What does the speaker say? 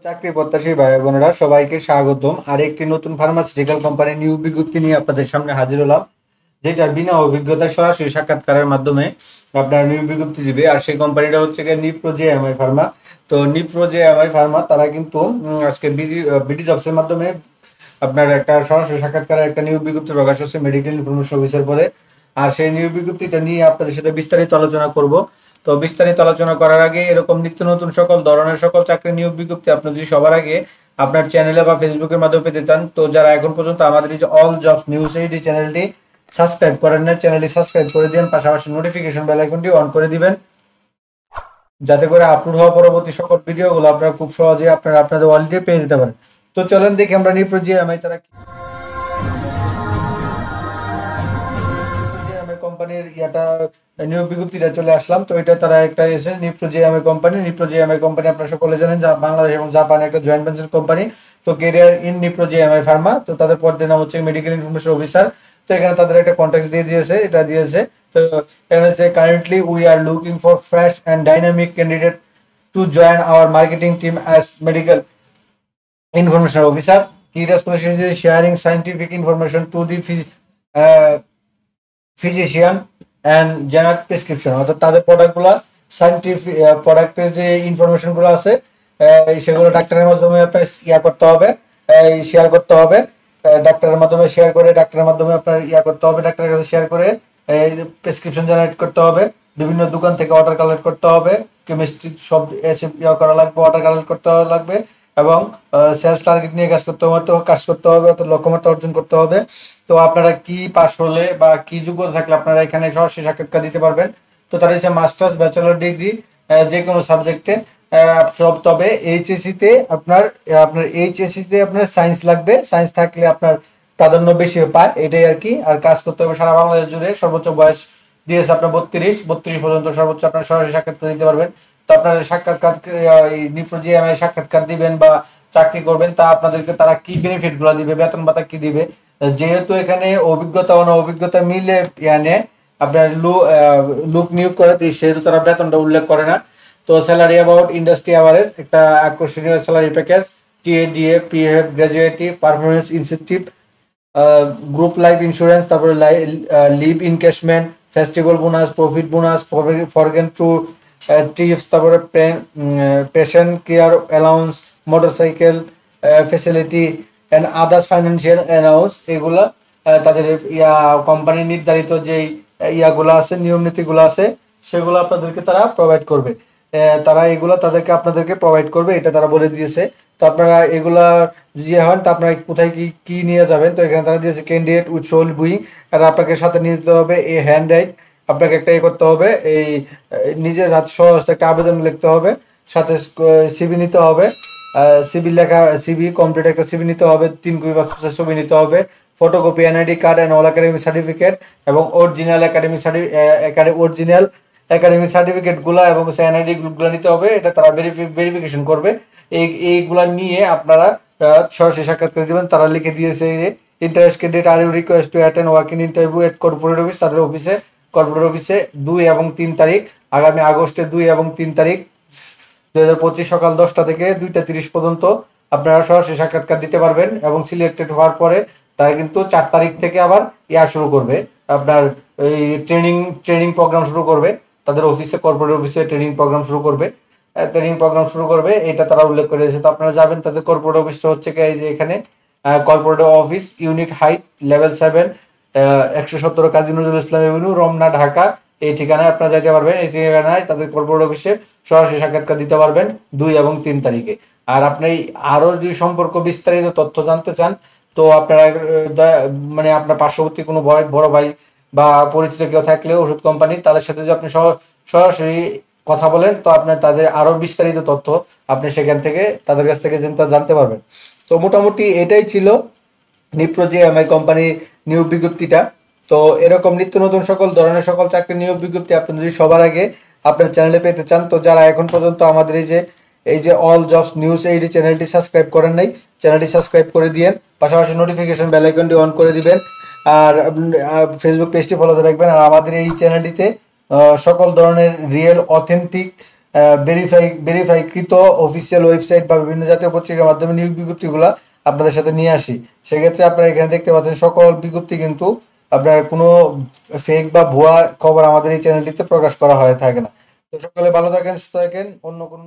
চাকরি প্রত্যাশী ভাই বোনেরা সবাইকে স্বাগতম। আর একটি নতুন ফার্মাসিউটিক্যাল কোম্পানির নিয়োগ বিজ্ঞপ্তি নিয়ে আপনাদের সামনে হাজির হলাম, যেটা বিনা অভিজ্ঞতায় সরাসরি সাক্ষাৎকারের মাধ্যমে আপনার নিয়োগ বিজ্ঞপ্তি দিবে। আর সেই কোম্পানিটা হচ্ছে গিয়ে নিপ্রো জেএমআই ফার্মা। তো নিপ্রো জেএমআই ফার্মা তারা কিন্তু আজকে বিডি জবসের মাধ্যমে আপনার একটা সরাসরি সাক্ষাৎকারে একটা নিয়োগ বিজ্ঞপ্তি প্রকাশ হচ্ছে মেডিকেল ইনফরমেশন অফিসার পদে। আর সেই নিয়োগ বিজ্ঞপ্তিটা নিয়ে আপনাদের সাথে বিস্তারিত আলোচনা করব। তো বিস্তারিত আলোচনা করার আগে এরকম নিত্য নতুন সকল ধরনের সকল চাকরি নিয়োগ বিজ্ঞপ্তি আপনি যদি সবার আগে আপনার চ্যানেলে বা ফেসবুকের মাধ্যমে পেতে চান, তো যারা এখন পর্যন্ত আমাদের এই যে অল জবস নিউজ এই চ্যানেলটি সাবস্ক্রাইব করেন না, চ্যানেলটি সাবস্ক্রাইব করে দিন, পাশাপাশি নোটিফিকেশন বেল আইকনটি অন করে দিবেন, যাতে করে আপলোড হওয়া পরবর্তী সকল ভিডিওগুলো আপনারা খুব সহজে আপনাদের ওয়ালেটে পেয়ে যেতে পারেন। তো চলেন দেখি আমরা নিপ্রো জেএমআই তারা কোম্পানির নিয়োগ বিজ্ঞপ্তিটা চলে আসলাম। তো এটা তারা একটা এসে নিপ্রো জেএমআই কোম্পানি আপনারা সকলে জানেন যা বাংলাদেশ এবং জাপানের একটা জয়েন্ট ভেঞ্চার কোম্পানি। তো career in Nipro JMI Pharma. তো তাদের পদের নাম হচ্ছে মেডিকেল ইনফরমেশন অফিসার। তো এখানে তাদের একটা কন্ট্যাক্ট দিয়ে দিয়েছে, এটা দিয়েছে। তো এখানে হচ্ছে currently we are looking for fresh and dynamic candidate to join our marketing team as medical information officer. Key responsibility is sharing scientific information to the physician and generate prescription, অর্থাৎ তাদের প্রোডাক্টগুলো সাইন্টিফিক প্রোডাক্টের যে ইনফরমেশনগুলো আছে সেগুলো ডাক্তারের মাধ্যমে আপনার করতে হবে, শেয়ার করতে হবে। ডাক্তারের মাধ্যমে শেয়ার করে ডাক্তারের মাধ্যমে আপনার করতে হবে, ডাক্তারের কাছে শেয়ার করে প্রেসক্রিপশন জেনারেট করতে হবে, বিভিন্ন দোকান থেকে অর্ডার কালেক্ট করতে হবে, কেমিস্ট্রি সব এসে করা লাগবে, অর্ডার কালেক্ট করতে লাগবে, এবং সেলস টার্গেট নিয়ে কাজ করতে হবে, অর্থাৎ লক্ষ্যমাত্রা অর্জন করতে হবে। তো আপনারা কি পাস হলে বা কি যোগ্যতা থাকলে আপনারা এখানে সরাসরি সাক্ষাৎকার দিতে পারবেন। তো তার হচ্ছে মাস্টার্স, ব্যাচেলর ডিগ্রি যে কোনো সাবজেক্টে সব। তবে এইচএসসিতে আপনার এইচএসসিতে আপনার সায়েন্স লাগবে, সায়েন্স থাকলে আপনার প্রাধান্য বেশি পায়, এটাই আর কি। আর কাজ করতে হবে সারা বাংলাদেশ জুড়ে। সর্বোচ্চ বয়স দিয়েছে আপনার 32 পর্যন্ত সর্বোচ্চ আপনার সরাসরি সাক্ষাৎকার দিতে পারবেন। তো আপনারা সাক্ষাৎকার নিপ্রো জেএমআই সাক্ষাৎকার দিবেন বা চাকরি করবেন, তা আপনাদেরকে তারা কি বেনিফিট গুলো দিবে, বেতন ভাতা কি দিবে, যেহেতু এখানে অভিজ্ঞতা অভিজ্ঞতা মিলে আপনার লোক নিয়োগ করে, সেহেতু তারা বেতনটা উল্লেখ করে না। তো স্যালারি অ্যাবাউট ইন্ডাস্ট্রি অ্যাভারেজ একটা আকর্ষণীয় salary package, TA DA, PF, gratuity, performance incentive, group life insurance, তারপরে leave encashment, festival bonus, profit bonus, foreign tour trips, তারপরে patient care allowance, motorcycle facility and others financial allowance. এগুলা তাদের কোম্পানির নির্ধারিত যেই ইয়াগুলো আছে, নিয়ম নীতিগুলো আছে, সেগুলো আপনাদেরকে তারা প্রোভাইড করবে। তারা এগুলো আপনাদেরকে প্রোভাইড করবে, এটা তারা বলে দিয়েছে। তো আপনারা এগুলা যে হন, তা আপনারা কোথায় কি নিয়ে যাবেন। তো এখানে তারা দিয়েছে ক্যান্ডিডেট উইথ সোল বুইং, আর আপনাকে সাথে নিয়ে যেতে হবে এই হ্যান্ড রাইট, আপনাকে একটা করতে হবে, এই নিজের হাত সহজ একটা আবেদন লিখতে হবে, সাথে সিবি নিতে হবে, সিবি কমপ্লিট একটা সিবি নিতে হবে, 3 কপি পাসপোর্টের ছবি নিতে হবে, photocopy NID card and all academic certificate, এবং অরিজিনাল একাডেমিক সার্টিফিকেটগুলো এবং এনআইডি গুলো নিতে হবে। এটা তারা ভেরিফিকেশন করবে। এইগুলা নিয়ে আপনারা সরাসরি সাক্ষাৎকার দেবেন। তারা লিখে দিয়েছে interest candidate are you request to attend working interview at corporate office, তাদের কর্পোরেট অফিসে 2 এবং 3 তারিখ, আগামী আগস্টের 2 এবং 3 তারিখ 2025 সকাল 10টা থেকে 2টা 30 পর্যন্ত আপনারা সরাসরি সাক্ষাৎকার দিতে পারবেন। এবং সিলেক্টেড হওয়ার পরে তারা কিন্তু 4 তারিখ থেকে আবার শুরু করবে, আপনার এই ট্রেনিং প্রোগ্রাম শুরু করবে। তাদের অফিসে, কর্পোরেট অফিসে ট্রেনিং প্রোগ্রাম শুরু করবে, এটা তারা উল্লেখ করে দিয়েছে। তো আপনারা যাবেন, তাদের কর্পোরেট অফিসটা হচ্ছে এই যে এখানে corporate office, unit height, level 7, 117 Kazi Nazrul Islam Avenue, Ramna, Dhaka. এই ঠিকানায় আপনারা যাইতে পারবেন। এই ঠিকানায় তাদের কর্পোরেট অফিসে সরাসরি সাক্ষাৎকার দিতে পারবেন 2 এবং 3 তারিখে। আর আপনি আরো যদি সম্পর্ক বিস্তারিত তথ্য জানতে চান, তো আপনারা মানে আপনার পার্শ্ববর্তী কোনো বড় ভাই বা পরিচিত কেউ থাকলে ওষুধ কোম্পানি, তাদের সাথে যদি আপনি সরাসরি কথা বলেন, তো আপনি তাদের আরো বিস্তারিত তথ্য আপনি সেখান থেকে তাদের কাছ থেকে জানতে পারবেন। তো মোটামুটি এটাই ছিল নিপ্রো জেএমআই কোম্পানির নিয়োগ বিজ্ঞপ্তিটা। তো এরকম নিত্য নতুন সকল ধরনের সকল চাকরির নিয়োগ বিজ্ঞপ্তি আপনি যদি সবার আগে আপনার চ্যানেলে পেতে চান, তো যারা এখন পর্যন্ত আমাদের এই যে অল জবস নিউজ এই চ্যানেলটি সাবস্ক্রাইব করেন নাই, চ্যানেলটি সাবস্ক্রাইব করে দিয়েন, পাশাপাশি নোটিফিকেশন বেল আইকনটি অন করে দিবেন, আর ফেসবুক পেজটি ফলোতে রাখবেন। আর আমাদের এই চ্যানেলটিতে সকল ধরনের রিয়েল অথেন্টিক ভেরিফাইকৃত অফিসিয়াল ওয়েবসাইট বা বিভিন্ন জাতীয় পত্রিকার মাধ্যমে নিয়োগ বিজ্ঞপ্তিগুলো আপনাদের সাথে নিয়ে আসি। সেক্ষেত্রে আপনারা এখানে দেখতে পাচ্ছেন সকল বিজ্ঞপ্তি কিন্তু আপনার কোনো ফেক বা ভুয়া খবর আমাদের এই চ্যানেলটিতে প্রকাশ করা হয়ে থাকে না। তো সকলে ভালো থাকেন, সুস্থ থাকেন। অন্য কোনো